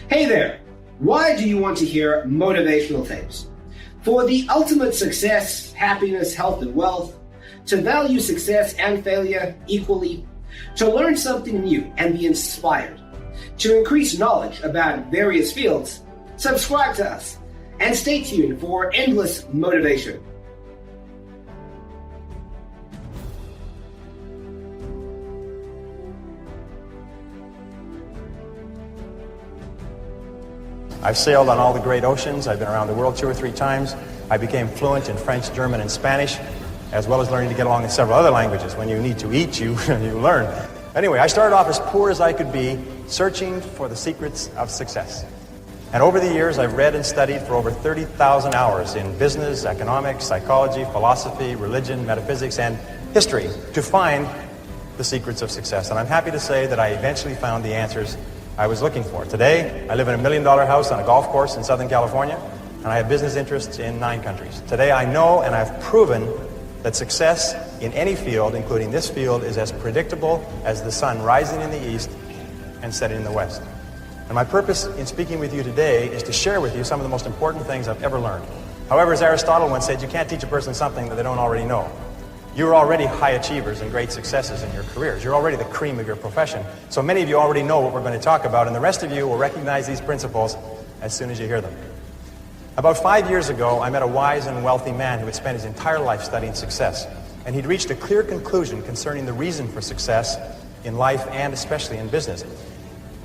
Hey there! Why do you want to hear motivational tapes? For the ultimate success, happiness, health, and wealth, to value success and failure equally, to learn something new and be inspired, to increase knowledge about various fields, subscribe to us and stay tuned for endless motivation. I've sailed on all the great oceans. I've been around the world 2 or 3 times. I became fluent in French, German, and Spanish, as well as learning to get along in several other languages. When you need to eat, you learn. Anyway, I started off as poor as I could be, searching for the secrets of success. And over the years, I've read and studied for over 30,000 hours in business, economics, psychology, philosophy, religion, metaphysics, and history to find the secrets of success. And I'm happy to say that I eventually found the answers I was looking for. Today, I live in a $1 million house on a golf course in Southern California, and I have business interests in 9 countries. Today, I know and I've proven that success in any field, including this field, is as predictable as the sun rising in the east and setting in the west. And my purpose in speaking with you today is to share with you some of the most important things I've ever learned. However, as Aristotle once said, you can't teach a person something that they don't already know. You're already high achievers and great successes in your careers. You're already the cream of your profession. So many of you already know what we're going to talk about, and the rest of you will recognize these principles as soon as you hear them. About 5 years ago, I met a wise and wealthy man who had spent his entire life studying success. And he'd reached a clear conclusion concerning the reason for success in life and especially in business.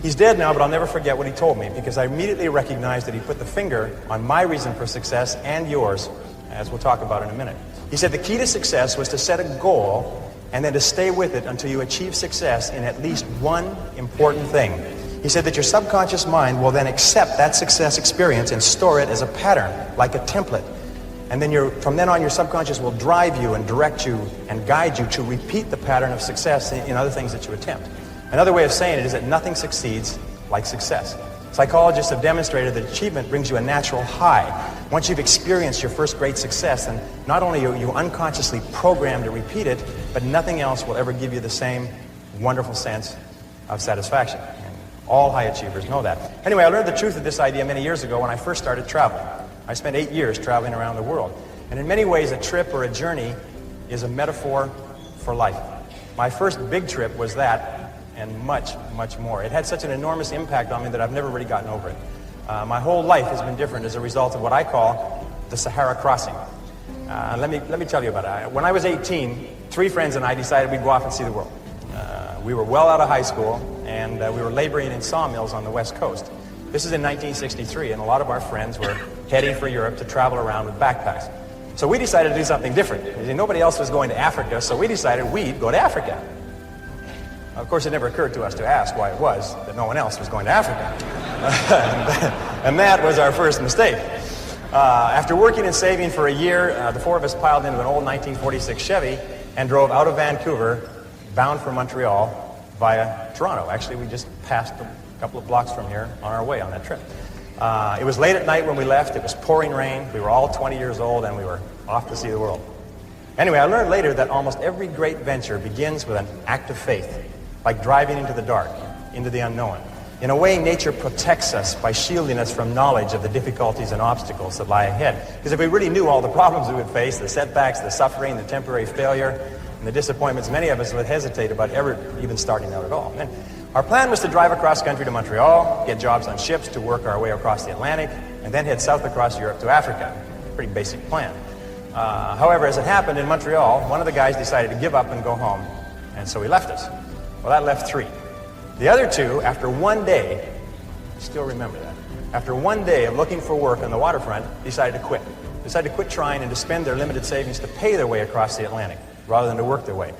He's dead now, but I'll never forget what he told me, because I immediately recognized that he put the finger on my reason for success and yours, as we'll talk about in a minute. He said the key to success was to set a goal and then to stay with it until you achieve success in at least one important thing. He said that your subconscious mind will then accept that success experience and store it as a pattern, like a template. And then from then on, your subconscious will drive you and direct you and guide you to repeat the pattern of success in other things that you attempt. Another way of saying it is that nothing succeeds like success. Psychologists have demonstrated that achievement brings you a natural high. Once you've experienced your first great success, then not only are you unconsciously programmed to repeat it, but nothing else will ever give you the same wonderful sense of satisfaction. And all high achievers know that. Anyway, I learned the truth of this idea many years ago when I first started traveling. I spent 8 years traveling around the world. And in many ways, a trip or a journey is a metaphor for life. My first big trip was that, and much, much more. It had such an enormous impact on me that I've never really gotten over it. My whole life has been different as a result of what I call the Sahara crossing. Let me tell you about it. When I was 18, 3 friends and I decided we'd go off and see the world. We were well out of high school, and we were laboring in sawmills on the West Coast. This is in 1963, and a lot of our friends were heading for Europe to travel around with backpacks. So we decided to do something different. Nobody else was going to Africa, so we decided we'd go to Africa. Of course, it never occurred to us to ask why it was that no one else was going to Africa. And that was our first mistake. After working and saving for a year, the 4 of us piled into an old 1946 Chevy and drove out of Vancouver, bound for Montreal via Toronto. Actually, we just passed a couple of blocks from here on our way on that trip. It was late at night when we left. It was pouring rain. We were all 20 years old, and we were off to see the world. Anyway, I learned later that almost every great venture begins with an act of faith, like driving into the dark, into the unknown. In a way, nature protects us by shielding us from knowledge of the difficulties and obstacles that lie ahead. Because if we really knew all the problems we would face, the setbacks, the suffering, the temporary failure, and the disappointments, many of us would hesitate about ever even starting out at all. And our plan was to drive across country to Montreal, get jobs on ships to work our way across the Atlantic, and then head south across Europe to Africa. Pretty basic plan. However, as it happened in Montreal, one of the guys decided to give up and go home, and so he left us. Well, that left 3. The other 2, after one day, I still remember that, after one day of looking for work on the waterfront, decided to quit. Decided to quit trying and to spend their limited savings to pay their way across the Atlantic, rather than to work their way.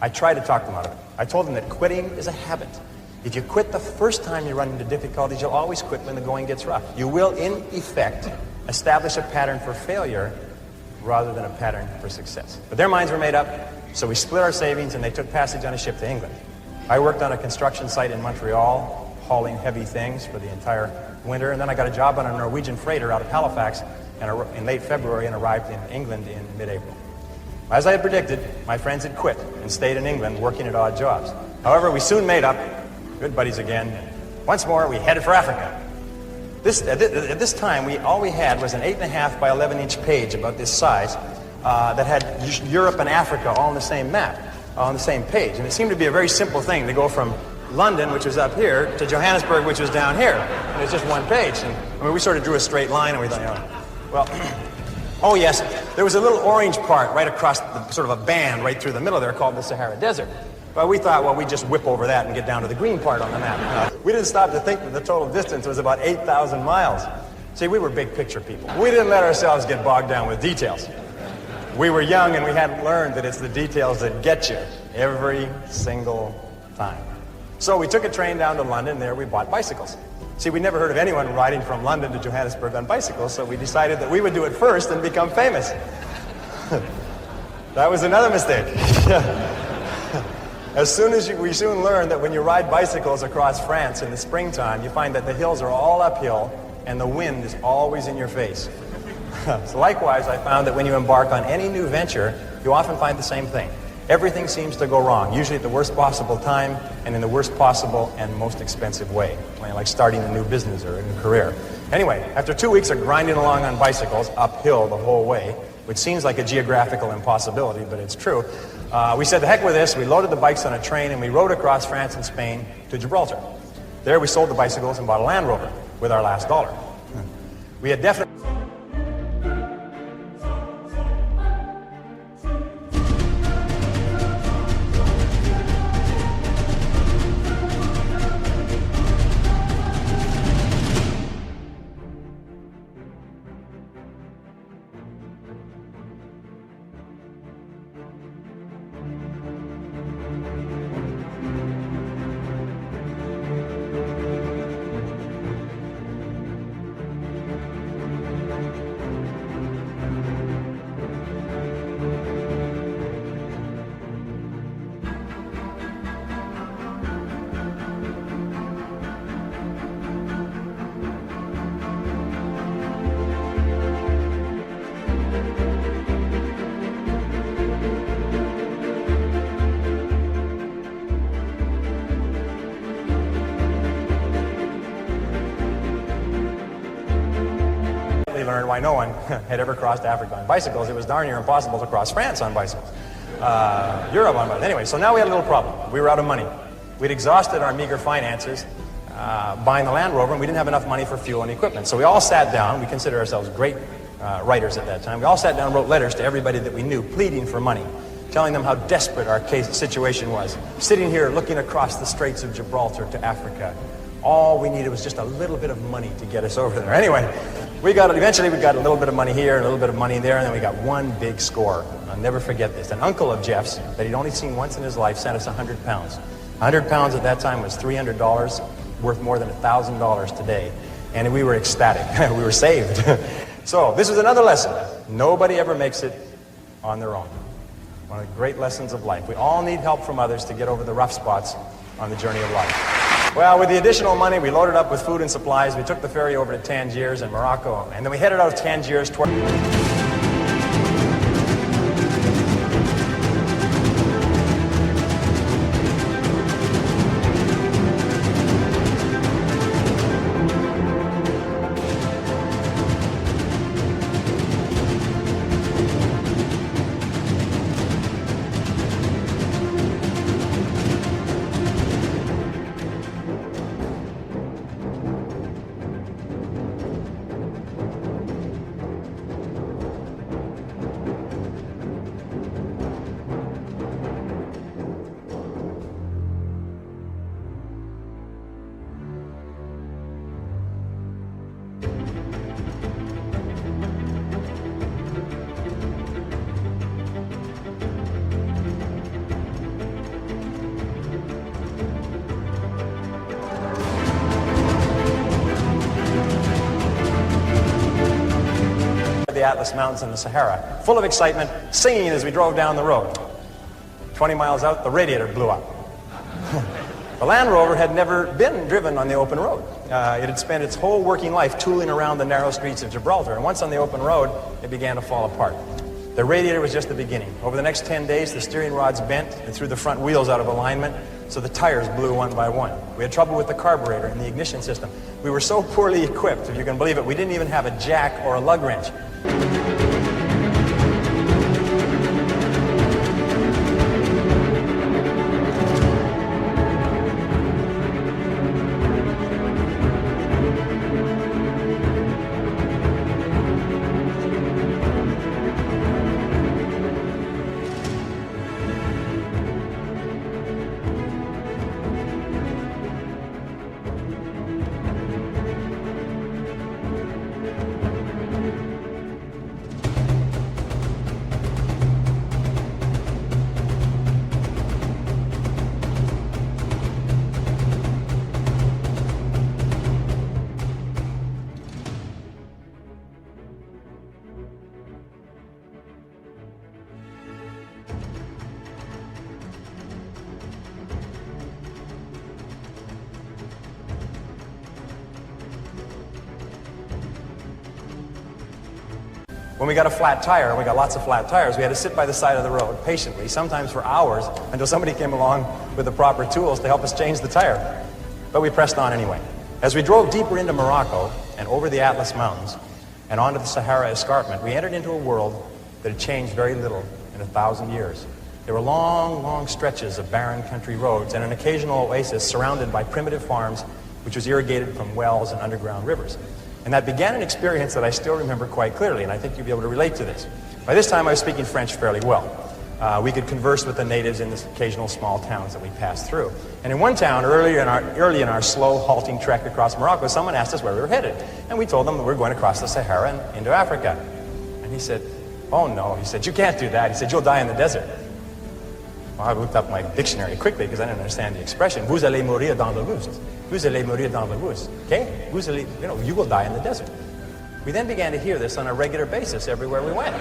I tried to talk them out of it. I told them that quitting is a habit. If you quit the first time you run into difficulties, you'll always quit when the going gets rough. You will, in effect, establish a pattern for failure rather than a pattern for success. But their minds were made up, so we split our savings and they took passage on a ship to England. I worked on a construction site in Montreal, hauling heavy things for the entire winter, and then I got a job on a Norwegian freighter out of Halifax in late February and arrived in England in mid-April. As I had predicted, my friends had quit and stayed in England working at odd jobs. However, we soon made up, good buddies again. Once more, we headed for Africa. At this time, all we had was an 8.5 by 11-inch page about this size that had Europe and Africa all on the same map, on the same page. And it seemed to be a very simple thing to go from London, which was up here, to Johannesburg, which was down here. And it's just one page. And I mean, we sort of drew a straight line, and we thought, you know, well, oh yes, there was a little orange part right across sort of a band right through the middle there called the Sahara Desert. But we thought, well, we'd just whip over that and get down to the green part on the map. We didn't stop to think that the total distance was about 8,000 miles. See, we were big picture people. We didn't let ourselves get bogged down with details. We were young and we hadn't learned that it's the details that get you every single time. So we took a train down to London. There we bought bicycles. See, we never heard of anyone riding from London to Johannesburg on bicycles, so we decided that we would do it first and become famous. That was another mistake. We soon learned that when you ride bicycles across France in the springtime, you find that the hills are all uphill and the wind is always in your face. So likewise, I found that when you embark on any new venture, you often find the same thing. Everything seems to go wrong, usually at the worst possible time and in the worst possible and most expensive way, like starting a new business or a new career. Anyway, after 2 weeks of grinding along on bicycles, uphill the whole way, which seems like a geographical impossibility, but it's true, we said, the heck with this. We loaded the bikes on a train and we rode across France and Spain to Gibraltar. There we sold the bicycles and bought a Land Rover with our last dollar. We had definitely... learned why no one had ever crossed Africa on bicycles. It was darn near impossible to cross France on bicycles. Europe on bicycles. Anyway, so now we had a little problem. We were out of money. We'd exhausted our meager finances buying the Land Rover, and we didn't have enough money for fuel and equipment. So we all sat down. We considered ourselves great writers at that time. We all sat down and wrote letters to everybody that we knew, pleading for money, telling them how desperate our situation was. Sitting here looking across the Straits of Gibraltar to Africa. All we needed was just a little bit of money to get us over there. Anyway, eventually we got a little bit of money here and a little bit of money there, and then we got one big score. I'll never forget this. An uncle of Jeff's that he'd only seen once in his life sent us 100 pounds. 100 pounds at that time was $300, worth more than $1,000 today. And we were ecstatic. We were saved. So this was another lesson. Nobody ever makes it on their own. One of the great lessons of life. We all need help from others to get over the rough spots on the journey of life. Well, with the additional money, we loaded up with food and supplies. We took the ferry over to Tangiers in Morocco, and then we headed out of Tangiers toward... the Atlas Mountains and the Sahara, full of excitement, singing as we drove down the road. 20 miles out, the radiator blew up. The Land Rover had never been driven on the open road. It had spent its whole working life tooling around the narrow streets of Gibraltar, and once on the open road, it began to fall apart. The radiator was just the beginning. Over the next 10 days, the steering rods bent and threw the front wheels out of alignment. so the tires blew one by one. We had trouble with the carburetor and the ignition system. We were so poorly equipped, if you can believe it, we didn't even have a jack or a lug wrench. When we got a flat tire, we got lots of flat tires, we had to sit by the side of the road patiently, sometimes for hours, until somebody came along with the proper tools to help us change the tire. But we pressed on anyway. As we drove deeper into Morocco and over the Atlas Mountains and onto the Sahara Escarpment, we entered into a world that had changed very little in 1,000 years. There were long, long stretches of barren country roads and an occasional oasis surrounded by primitive farms, which was irrigated from wells and underground rivers. And that began an experience that I still remember quite clearly, and I think you'll be able to relate to this. By this time, I was speaking French fairly well. We could converse with the natives in the occasional small towns that we passed through. And in one town, early in our slow, halting trek across Morocco, someone asked us where we were headed. And we told them that we were going across the Sahara and into Africa. And he said, "Oh no," he said, "you can't do that." He said, "You'll die in the desert." Well, I looked up my dictionary quickly because I didn't understand the expression. Vous allez mourir dans le buste. Vous allez mourir dans le buste. Okay? Vous allez, you will die in the desert. We then began to hear this on a regular basis everywhere we went.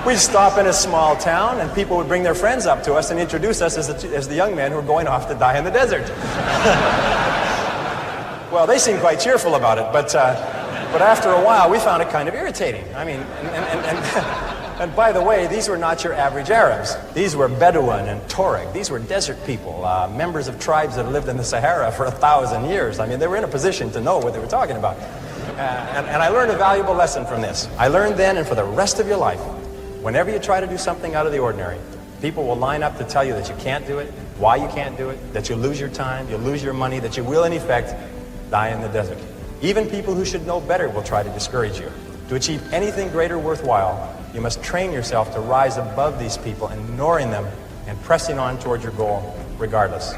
We'd stop in a small town, and people would bring their friends up to us and introduce us as the young men who were going off to die in the desert. Well, they seemed quite cheerful about it, but after a while, we found it kind of irritating. I mean, and by the way, these were not your average Arabs. These were Bedouin and Tuareg. These were desert people, members of tribes that lived in the Sahara for 1,000 years. I mean, they were in a position to know what they were talking about. And I learned a valuable lesson from this. I learned then, and for the rest of your life, whenever you try to do something out of the ordinary, people will line up to tell you that you can't do it, why you can't do it, that you'll lose your time, you'll lose your money, that you will, in effect, die in the desert. Even people who should know better will try to discourage you. To achieve anything greater worthwhile, you must train yourself to rise above these people, ignoring them and pressing on towards your goal regardless.